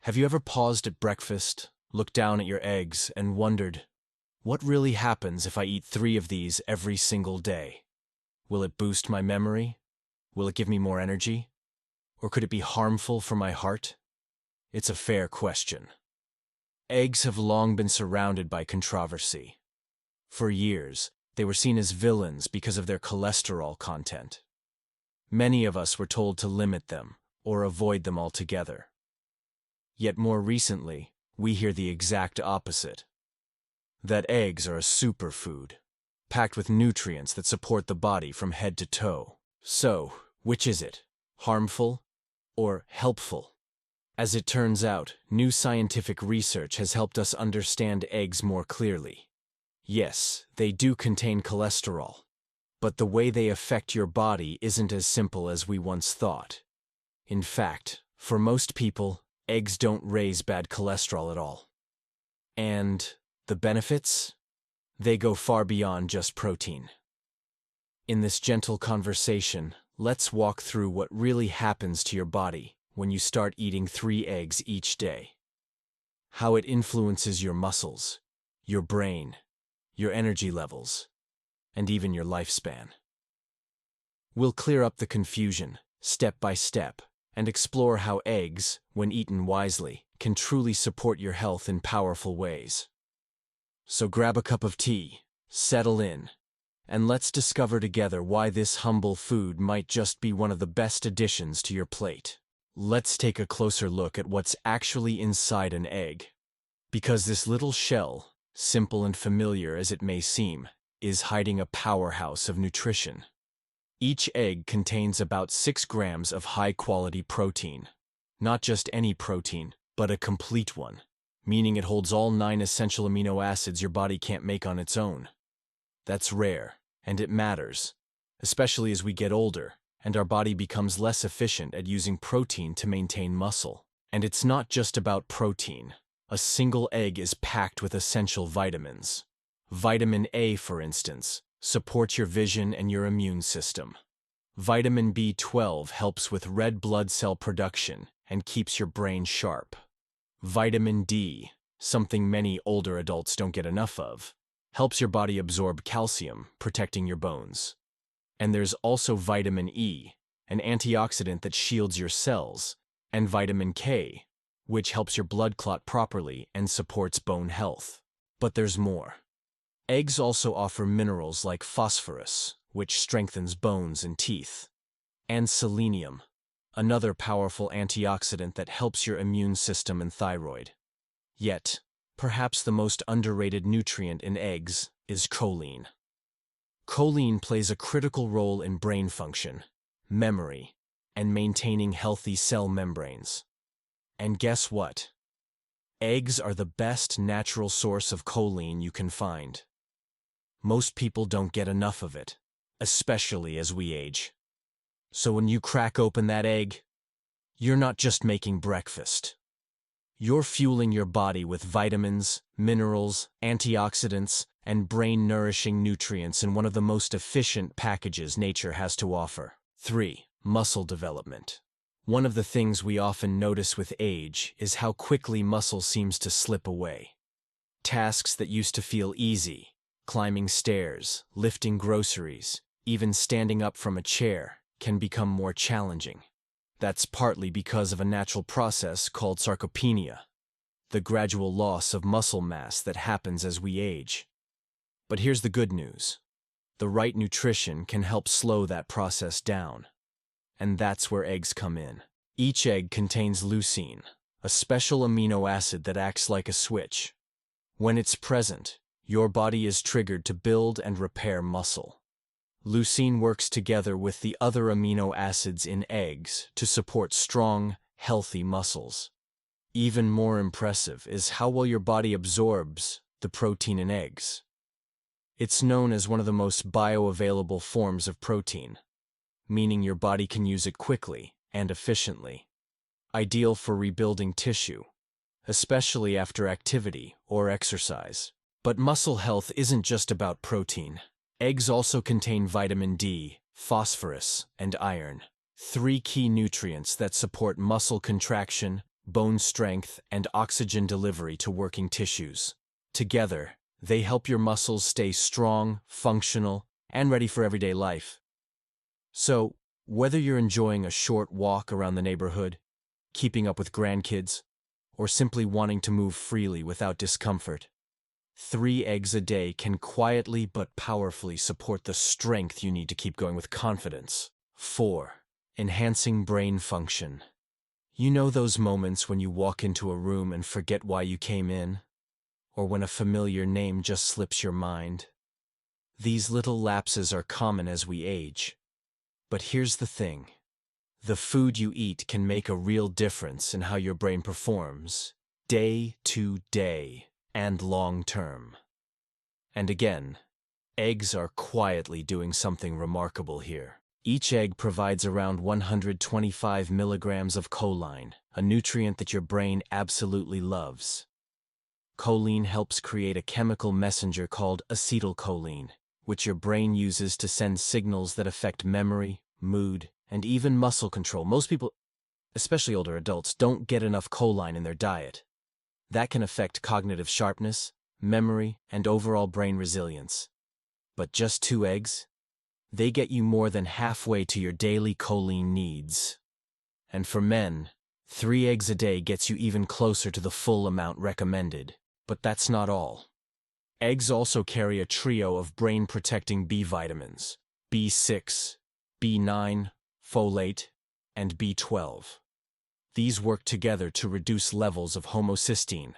Have you ever paused at breakfast, looked down at your eggs, and wondered, what really happens if I eat 3 of these every single day? Will it boost my memory? Will it give me more energy? Or could it be harmful for my heart? It's a fair question. Eggs have long been surrounded by controversy. For years, they were seen as villains because of their cholesterol content. Many of us were told to limit them or avoid them altogether. Yet more recently, we hear the exact opposite. That eggs are a superfood, packed with nutrients that support the body from head to toe. So, which is it? Harmful or helpful? As it turns out, new scientific research has helped us understand eggs more clearly. Yes, they do contain cholesterol, but the way they affect your body isn't as simple as we once thought. In fact, for most people, eggs don't raise bad cholesterol at all. And the benefits? They go far beyond just protein. In this gentle conversation, let's walk through what really happens to your body when you start eating 3 eggs each day. How it influences your muscles, your brain, your energy levels, and even your lifespan. We'll clear up the confusion, step by step, and explore how eggs, when eaten wisely, can truly support your health in powerful ways. So grab a cup of tea, settle in, and let's discover together why this humble food might just be one of the best additions to your plate. Let's take a closer look at what's actually inside an egg. Because this little shell, simple and familiar as it may seem, is hiding a powerhouse of nutrition. Each egg contains about 6 grams of high-quality protein. Not just any protein, but a complete one, meaning it holds all 9 essential amino acids your body can't make on its own. That's rare, and it matters, especially as we get older, and our body becomes less efficient at using protein to maintain muscle. And it's not just about protein. A single egg is packed with essential vitamins. Vitamin A, for instance, supports your vision and your immune system. Vitamin B12 helps with red blood cell production and keeps your brain sharp. Vitamin D, something many older adults don't get enough of, helps your body absorb calcium, protecting your bones. And there's also vitamin E, an antioxidant that shields your cells, and vitamin K, which helps your blood clot properly and supports bone health. But there's more. Eggs also offer minerals like phosphorus, which strengthens bones and teeth, and selenium, another powerful antioxidant that helps your immune system and thyroid. Yet, perhaps the most underrated nutrient in eggs is choline. Choline plays a critical role in brain function, memory, and maintaining healthy cell membranes. And guess what? Eggs are the best natural source of choline you can find. Most people don't get enough of it, especially as we age. So when you crack open that egg, you're not just making breakfast. You're fueling your body with vitamins, minerals, antioxidants, and brain-nourishing nutrients in one of the most efficient packages nature has to offer. 3. Muscle development. One of the things we often notice with age is how quickly muscle seems to slip away. Tasks that used to feel easy, climbing stairs, lifting groceries, even standing up from a chair, can become more challenging. That's partly because of a natural process called sarcopenia, the gradual loss of muscle mass that happens as we age. But here's the good news. The right nutrition can help slow that process down. And that's where eggs come in. Each egg contains leucine, a special amino acid that acts like a switch. When it's present, your body is triggered to build and repair muscle. Leucine works together with the other amino acids in eggs to support strong, healthy muscles. Even more impressive is how well your body absorbs the protein in eggs. It's known as one of the most bioavailable forms of protein, meaning your body can use it quickly and efficiently. Ideal for rebuilding tissue, especially after activity or exercise. But muscle health isn't just about protein. Eggs also contain vitamin D, phosphorus, and iron, 3 key nutrients that support muscle contraction, bone strength, and oxygen delivery to working tissues. Together, they help your muscles stay strong, functional, and ready for everyday life. So, whether you're enjoying a short walk around the neighborhood, keeping up with grandkids, or simply wanting to move freely without discomfort, 3 eggs a day can quietly but powerfully support the strength you need to keep going with confidence. 4. Enhancing brain function. You know those moments when you walk into a room and forget why you came in? Or when a familiar name just slips your mind? These little lapses are common as we age. But here's the thing. The food you eat can make a real difference in how your brain performs, day to day and long term. And again, eggs are quietly doing something remarkable here. Each egg provides around 125 milligrams of choline, a nutrient that your brain absolutely loves. Choline helps create a chemical messenger called acetylcholine, which your brain uses to send signals that affect memory, mood, and even muscle control. Most people, especially older adults, don't get enough choline in their diet. That can affect cognitive sharpness, memory, and overall brain resilience. But just 2 eggs? They get you more than halfway to your daily choline needs. And for men, 3 eggs a day gets you even closer to the full amount recommended. But that's not all. Eggs also carry a trio of brain-protecting B vitamins, B6, B9, folate, and B12. These work together to reduce levels of homocysteine,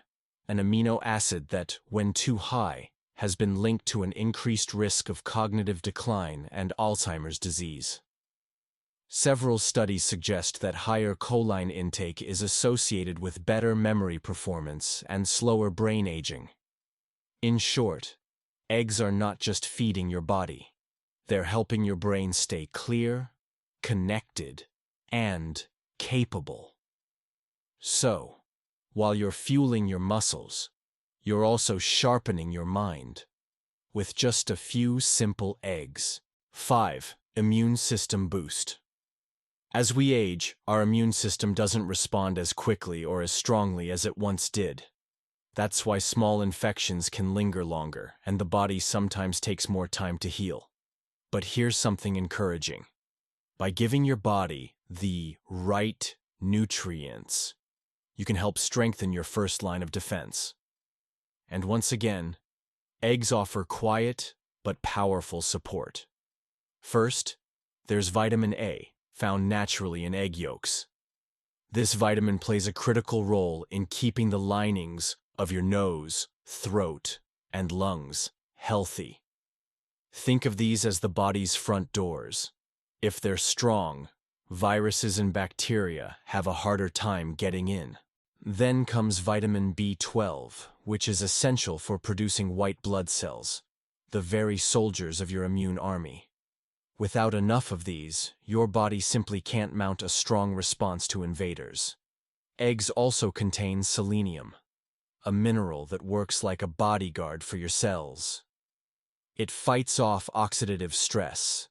an amino acid that, when too high, has been linked to an increased risk of cognitive decline and Alzheimer's disease. Several studies suggest that higher choline intake is associated with better memory performance and slower brain aging. In short, eggs are not just feeding your body. They're helping your brain stay clear, connected, and capable. So, while you're fueling your muscles, you're also sharpening your mind with just a few simple eggs. 5. Immune system boost. As we age, our immune system doesn't respond as quickly or as strongly as it once did. That's why small infections can linger longer, and the body sometimes takes more time to heal. But here's something encouraging. By giving your body the right nutrients, you can help strengthen your first line of defense. And once again, eggs offer quiet but powerful support. First, there's vitamin A, found naturally in egg yolks. This vitamin plays a critical role in keeping the linings of your nose, throat, and lungs healthy. Think of these as the body's front doors. If they're strong, viruses and bacteria have a harder time getting in. Then comes vitamin B12, which is essential for producing white blood cells, the very soldiers of your immune army. Without enough of these, your body simply can't mount a strong response to invaders. Eggs also contain selenium, a mineral that works like a bodyguard for your cells. It fights off oxidative stress,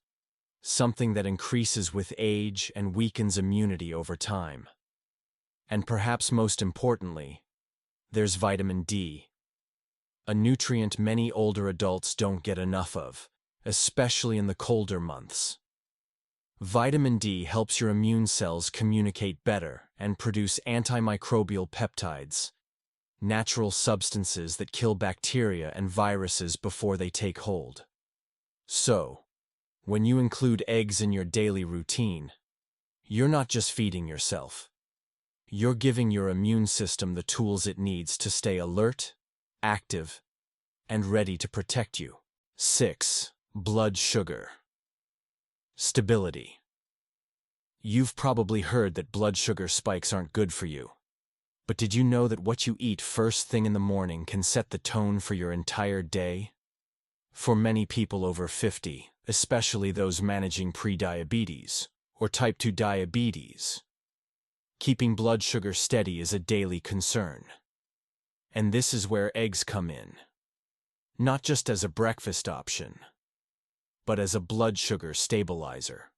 something that increases with age and weakens immunity over time. And perhaps most importantly, there's vitamin D, a nutrient many older adults don't get enough of, especially in the colder months. Vitamin D helps your immune cells communicate better and produce antimicrobial peptides, natural substances that kill bacteria and viruses before they take hold. So, when you include eggs in your daily routine, you're not just feeding yourself. You're giving your immune system the tools it needs to stay alert, active, and ready to protect you. 6. Blood sugar. Stability. You've probably heard that blood sugar spikes aren't good for you. But did you know that what you eat first thing in the morning can set the tone for your entire day? For many people over 50, especially those managing prediabetes or type 2 diabetes, keeping blood sugar steady is a daily concern. And this is where eggs come in. Not just as a breakfast option, but as a blood sugar stabilizer.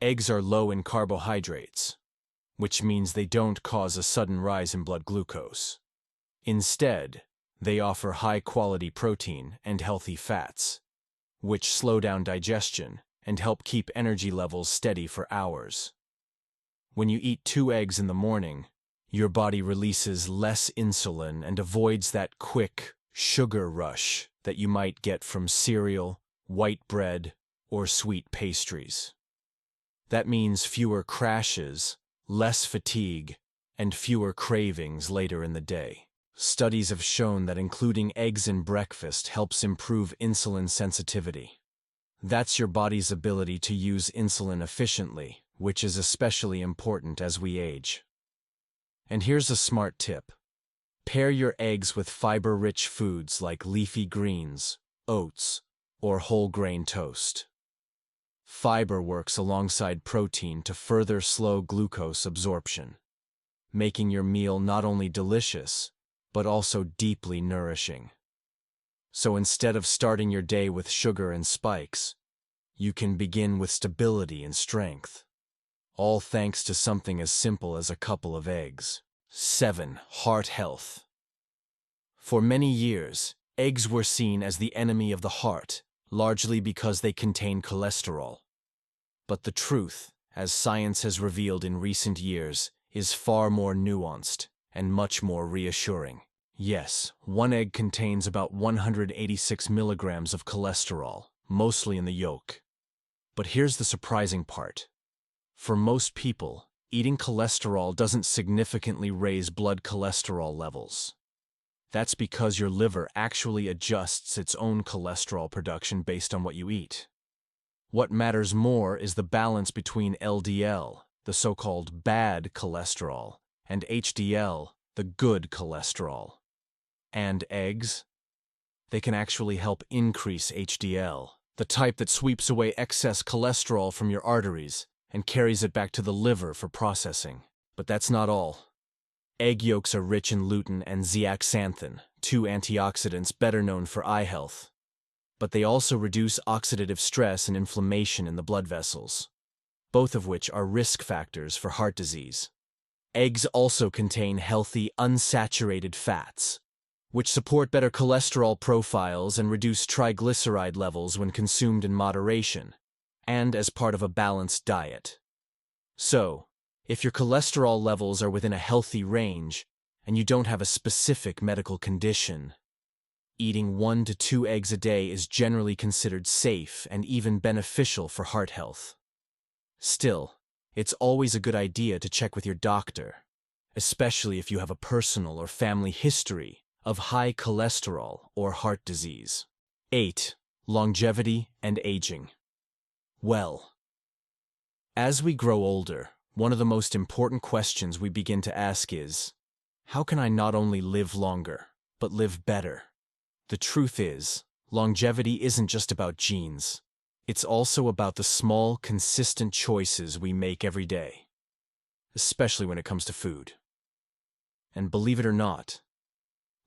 Eggs are low in carbohydrates, which means they don't cause a sudden rise in blood glucose. Instead, they offer high-quality protein and healthy fats, which slow down digestion and help keep energy levels steady for hours. When you eat 2 eggs in the morning, your body releases less insulin and avoids that quick sugar rush that you might get from cereal, white bread, or sweet pastries. That means fewer crashes, less fatigue, and fewer cravings later in the day. Studies have shown that including eggs in breakfast helps improve insulin sensitivity. That's your body's ability to use insulin efficiently, which is especially important as we age. And here's a smart tip. Pair your eggs with fiber-rich foods like leafy greens, oats, or whole grain toast. Fiber works alongside protein to further slow glucose absorption, making your meal not only delicious, but also deeply nourishing. So instead of starting your day with sugar and spikes, you can begin with stability and strength, all thanks to something as simple as a couple of eggs. 7. Heart health. For many years, eggs were seen as the enemy of the heart, largely because they contain cholesterol. But the truth, as science has revealed in recent years, is far more nuanced and much more reassuring. Yes, 1 egg contains about 186 milligrams of cholesterol, mostly in the yolk. But here's the surprising part. For most people, eating cholesterol doesn't significantly raise blood cholesterol levels. That's because your liver actually adjusts its own cholesterol production based on what you eat. What matters more is the balance between LDL, the so-called bad cholesterol, and HDL, the good cholesterol. And eggs? They can actually help increase HDL, the type that sweeps away excess cholesterol from your arteries and carries it back to the liver for processing. But that's not all. Egg yolks are rich in lutein and zeaxanthin, 2 antioxidants better known for eye health. But they also reduce oxidative stress and inflammation in the blood vessels, both of which are risk factors for heart disease. Eggs also contain healthy, unsaturated fats, which support better cholesterol profiles and reduce triglyceride levels when consumed in moderation, and as part of a balanced diet. So, if your cholesterol levels are within a healthy range, and you don't have a specific medical condition, eating 1 to 2 eggs a day is generally considered safe and even beneficial for heart health. Still, it's always a good idea to check with your doctor, especially if you have a personal or family history of high cholesterol or heart disease. 8. Longevity and aging. Well, as we grow older, one of the most important questions we begin to ask is, how can I not only live longer, but live better? The truth is, longevity isn't just about genes. It's also about the small, consistent choices we make every day, especially when it comes to food. And believe it or not,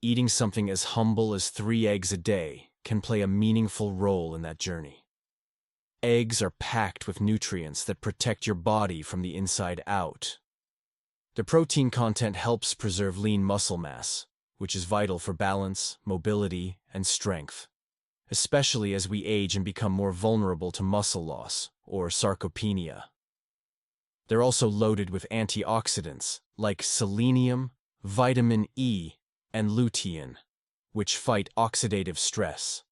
eating something as humble as 3 eggs a day can play a meaningful role in that journey. Eggs are packed with nutrients that protect your body from the inside out. Their protein content helps preserve lean muscle mass, which is vital for balance, mobility, and strength, especially as we age and become more vulnerable to muscle loss or sarcopenia. They're also loaded with antioxidants like selenium, vitamin E, and lutein, which fight oxidative stress,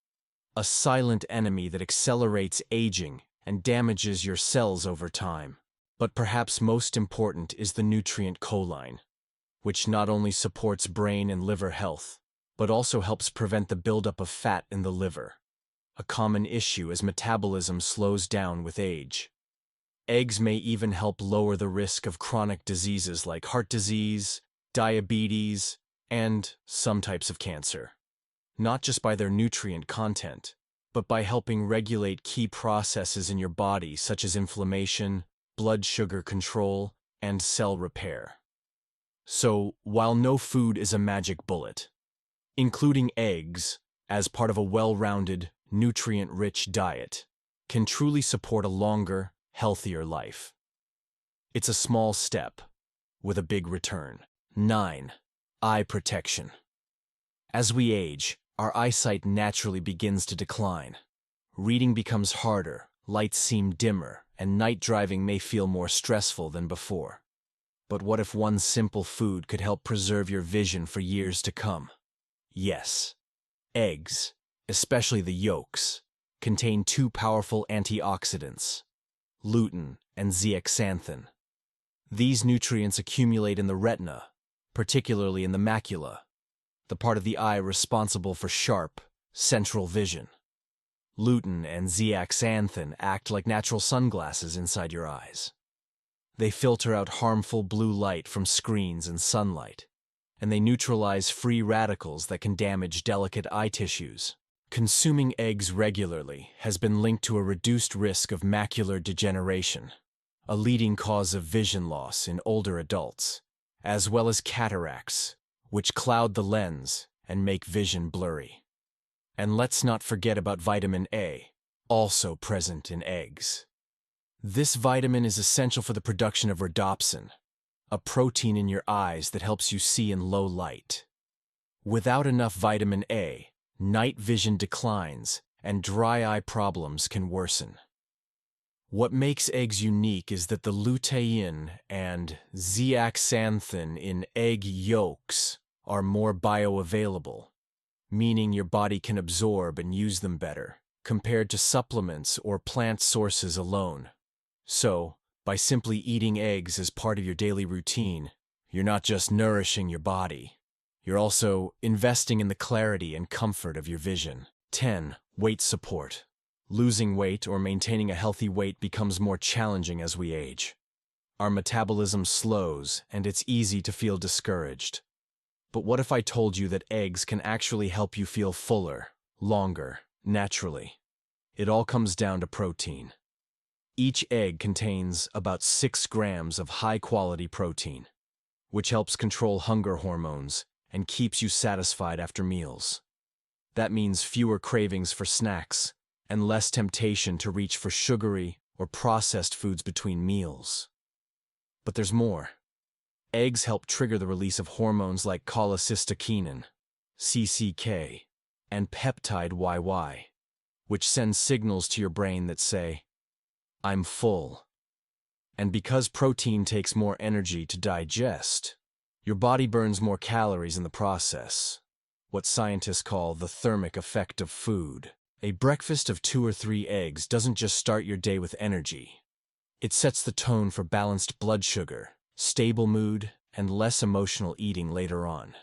a silent enemy that accelerates aging and damages your cells over time. But perhaps most important is the nutrient choline, which not only supports brain and liver health, but also helps prevent the buildup of fat in the liver, a common issue as metabolism slows down with age. Eggs may even help lower the risk of chronic diseases like heart disease, diabetes, and some types of cancer, not just by their nutrient content, but by helping regulate key processes in your body such as inflammation, blood sugar control, and cell repair. So, while no food is a magic bullet, including eggs as part of a well-rounded, nutrient-rich diet can truly support a longer, healthier life. It's a small step, with a big return. 9. Eye protection. As we age, our eyesight naturally begins to decline. Reading becomes harder, lights seem dimmer, and night driving may feel more stressful than before. But what if one simple food could help preserve your vision for years to come? Yes. Eggs, especially the yolks, contain two powerful antioxidants, lutein and zeaxanthin. These nutrients accumulate in the retina, particularly in the macula, the part of the eye responsible for sharp, central vision. Lutein and zeaxanthin act like natural sunglasses inside your eyes. They filter out harmful blue light from screens and sunlight, and they neutralize free radicals that can damage delicate eye tissues. Consuming eggs regularly has been linked to a reduced risk of macular degeneration, a leading cause of vision loss in older adults, as well as cataracts, which cloud the lens and make vision blurry. And let's not forget about vitamin A, also present in eggs. This vitamin is essential for the production of rhodopsin, a protein in your eyes that helps you see in low light. Without enough vitamin A, night vision declines and dry eye problems can worsen. What makes eggs unique is that the lutein and zeaxanthin in egg yolks are more bioavailable, meaning your body can absorb and use them better, compared to supplements or plant sources alone. So, by simply eating eggs as part of your daily routine, you're not just nourishing your body, you're also investing in the clarity and comfort of your vision. 10. Weight support. Losing weight or maintaining a healthy weight becomes more challenging as we age. Our metabolism slows, and it's easy to feel discouraged. But what if I told you that eggs can actually help you feel fuller, longer, naturally? It all comes down to protein. Each egg contains about 6 grams of high-quality protein, which helps control hunger hormones and keeps you satisfied after meals. That means fewer cravings for snacks and less temptation to reach for sugary or processed foods between meals. But there's more. Eggs help trigger the release of hormones like cholecystokinin, CCK, and peptide YY, which send signals to your brain that say, "I'm full." And because protein takes more energy to digest, your body burns more calories in the process, what scientists call the thermic effect of food. A breakfast of 2 or 3 eggs doesn't just start your day with energy. It sets the tone for balanced blood sugar, stable mood, and less emotional eating later on.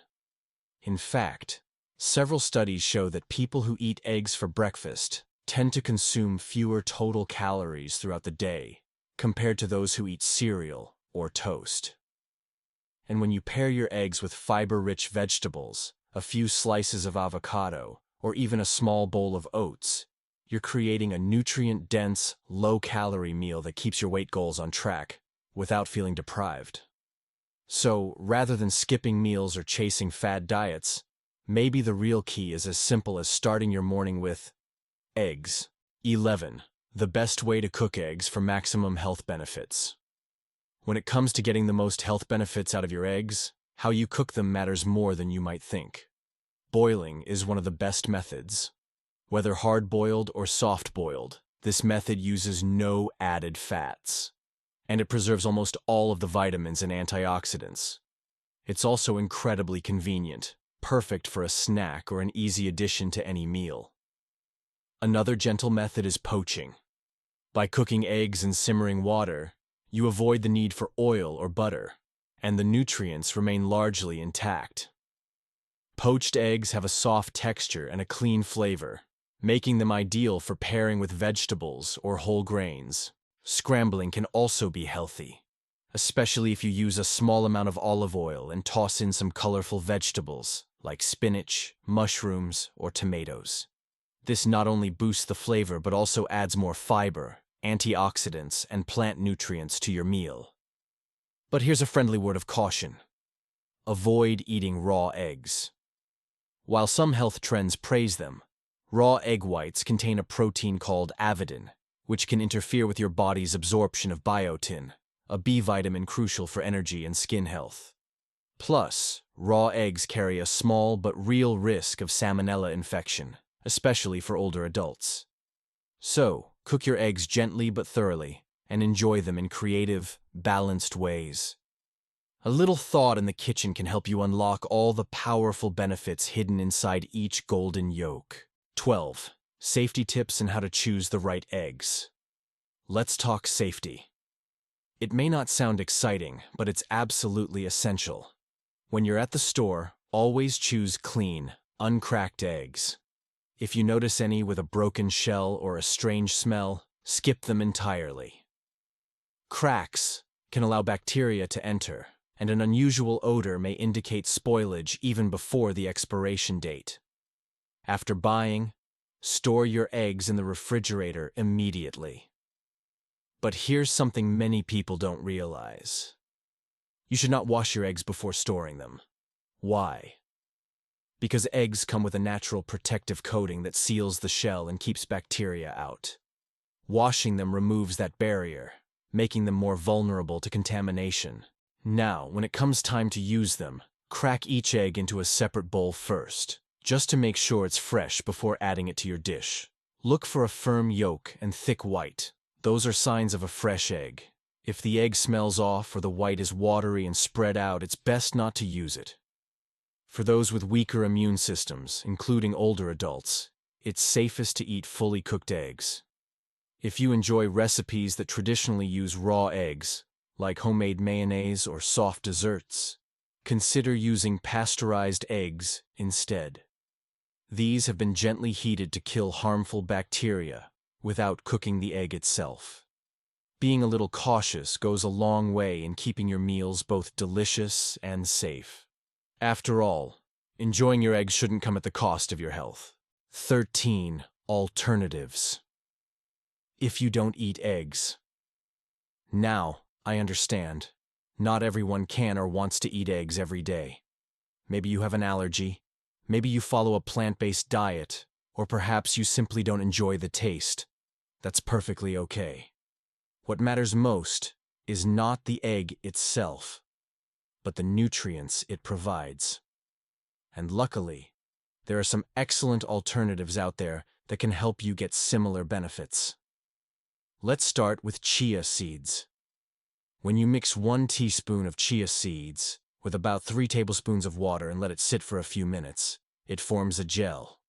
In fact, several studies show that people who eat eggs for breakfast tend to consume fewer total calories throughout the day compared to those who eat cereal or toast. And when you pair your eggs with fiber-rich vegetables, a few slices of avocado, or even a small bowl of oats, you're creating a nutrient-dense, low-calorie meal that keeps your weight goals on track without feeling deprived. So, rather than skipping meals or chasing fad diets, maybe the real key is as simple as starting your morning with eggs. 11. The best way to cook eggs for maximum health benefits. When it comes to getting the most health benefits out of your eggs, how you cook them matters more than you might think. Boiling is one of the best methods. Whether hard-boiled or soft-boiled, this method uses no added fats, and it preserves almost all of the vitamins and antioxidants. It's also incredibly convenient, perfect for a snack or an easy addition to any meal. Another gentle method is poaching. By cooking eggs in simmering water, you avoid the need for oil or butter, and the nutrients remain largely intact. Poached eggs have a soft texture and a clean flavor, making them ideal for pairing with vegetables or whole grains. Scrambling can also be healthy, especially if you use a small amount of olive oil and toss in some colorful vegetables like spinach, mushrooms, or tomatoes. This not only boosts the flavor but also adds more fiber, antioxidants, and plant nutrients to your meal. But here's a friendly word of caution. Avoid eating raw eggs. While some health trends praise them, raw egg whites contain a protein called avidin, which can interfere with your body's absorption of biotin, a B vitamin crucial for energy and skin health. Plus, raw eggs carry a small but real risk of salmonella infection, especially for older adults. So, cook your eggs gently but thoroughly, and enjoy them in creative, balanced ways. A little thought in the kitchen can help you unlock all the powerful benefits hidden inside each golden yolk. 12. Safety tips and how to choose the right eggs. Let's talk safety. It may not sound exciting, but it's absolutely essential. When you're at the store, always choose clean, uncracked eggs. If you notice any with a broken shell or a strange smell, skip them entirely. Cracks can allow bacteria to enter, and an unusual odor may indicate spoilage even before the expiration date. After buying, store your eggs in the refrigerator immediately. But here's something many people don't realize. You should not wash your eggs before storing them. Why? Because eggs come with a natural protective coating that seals the shell and keeps bacteria out. Washing them removes that barrier, making them more vulnerable to contamination. Now, when it comes time to use them, crack each egg into a separate bowl first, just to make sure it's fresh before adding it to your dish. Look for a firm yolk and thick white. Those are signs of a fresh egg. If the egg smells off or the white is watery and spread out, it's best not to use it. For those with weaker immune systems, including older adults, it's safest to eat fully cooked eggs. If you enjoy recipes that traditionally use raw eggs, like homemade mayonnaise or soft desserts, consider using pasteurized eggs instead. These have been gently heated to kill harmful bacteria without cooking the egg itself. Being a little cautious goes a long way in keeping your meals both delicious and safe. After all, enjoying your eggs shouldn't come at the cost of your health. 13. Alternatives. If you don't eat eggs. Now, I understand. Not everyone can or wants to eat eggs every day. Maybe you have an allergy, maybe you follow a plant-based diet, or perhaps you simply don't enjoy the taste. That's perfectly okay. What matters most is not the egg itself, but the nutrients it provides. And luckily, there are some excellent alternatives out there that can help you get similar benefits. Let's start with chia seeds. When you mix 1 teaspoon of chia seeds with about 3 tablespoons of water and let it sit for a few minutes, it forms a gel.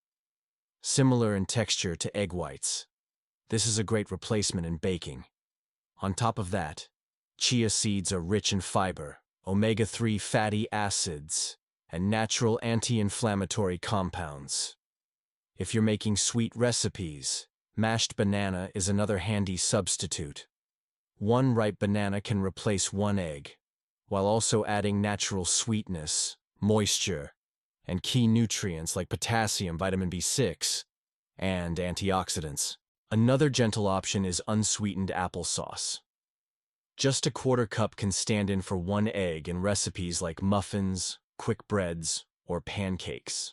Similar in texture to egg whites. This is a great replacement in baking. On top of that, chia seeds are rich in fiber, omega-3 fatty acids, and natural anti-inflammatory compounds. If you're making sweet recipes, mashed banana is another handy substitute. 1 ripe banana can replace 1 egg, while also adding natural sweetness, moisture, and key nutrients like potassium, vitamin B6, and antioxidants. Another gentle option is unsweetened applesauce. Just a 1/4 cup can stand in for 1 egg in recipes like muffins, quick breads, or pancakes.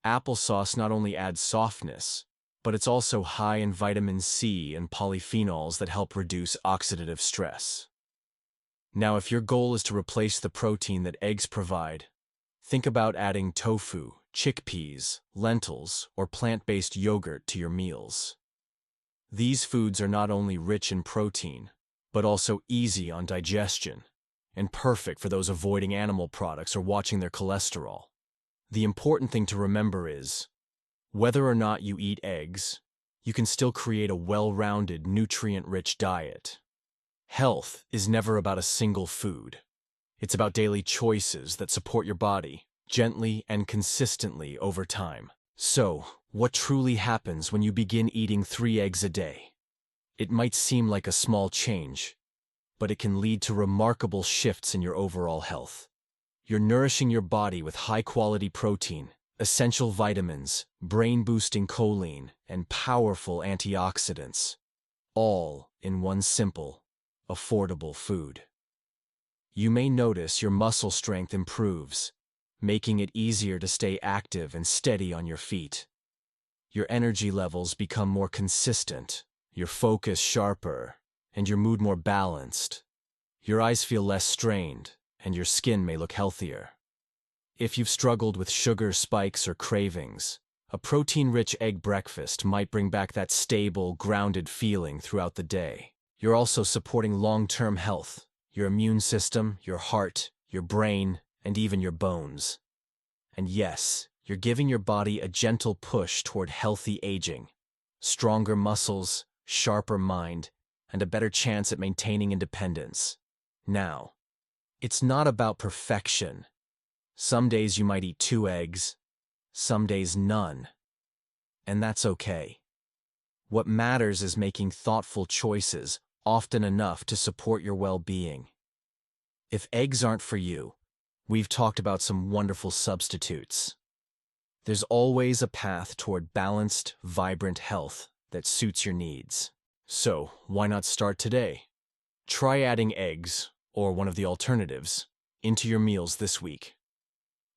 Applesauce not only adds softness, but it's also high in vitamin C and polyphenols that help reduce oxidative stress. Now, if your goal is to replace the protein that eggs provide, think about adding tofu, chickpeas, lentils, or plant-based yogurt to your meals. These foods are not only rich in protein, but also easy on digestion, and perfect for those avoiding animal products or watching their cholesterol. The important thing to remember is, whether or not you eat eggs, you can still create a well-rounded, nutrient-rich diet. Health is never about a single food. It's about daily choices that support your body, gently and consistently over time. So, what truly happens when you begin eating 3 eggs a day? It might seem like a small change, but it can lead to remarkable shifts in your overall health. You're nourishing your body with high-quality protein, essential vitamins, brain-boosting choline, and powerful antioxidants, all in one simple, affordable food. You may notice your muscle strength improves, making it easier to stay active and steady on your feet. Your energy levels become more consistent, your focus sharper, and your mood more balanced, Your eyes feel less strained, and your skin may look healthier. If you've struggled with sugar spikes or cravings, a protein-rich egg breakfast might bring back that stable, grounded feeling throughout the day. You're also supporting long-term health, your immune system, your heart, your brain, and even your bones. And yes, you're giving your body a gentle push toward healthy aging, stronger muscles, sharper mind, and a better chance at maintaining independence. Now, it's not about perfection. Some days you might eat 2 eggs, some days none. And that's okay. What matters is making thoughtful choices, often enough to support your well-being. If eggs aren't for you, we've talked about some wonderful substitutes. There's always a path toward balanced, vibrant health that suits your needs. So, why not start today? Try adding eggs, or one of the alternatives, into your meals this week.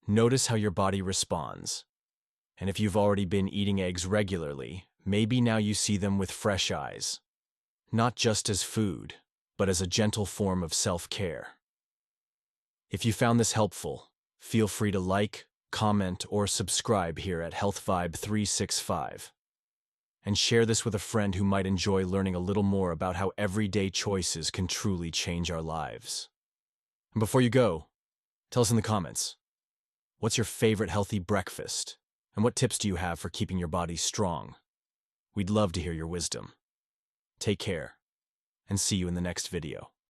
Notice how your body responds. And if you've already been eating eggs regularly, maybe now you see them with fresh eyes. Not just as food, but as a gentle form of self-care. If you found this helpful, feel free to like, comment, or subscribe here at HealthVibe 365. And share this with a friend who might enjoy learning a little more about how everyday choices can truly change our lives. And before you go, tell us in the comments, what's your favorite healthy breakfast? And what tips do you have for keeping your body strong? We'd love to hear your wisdom. Take care, and see you in the next video.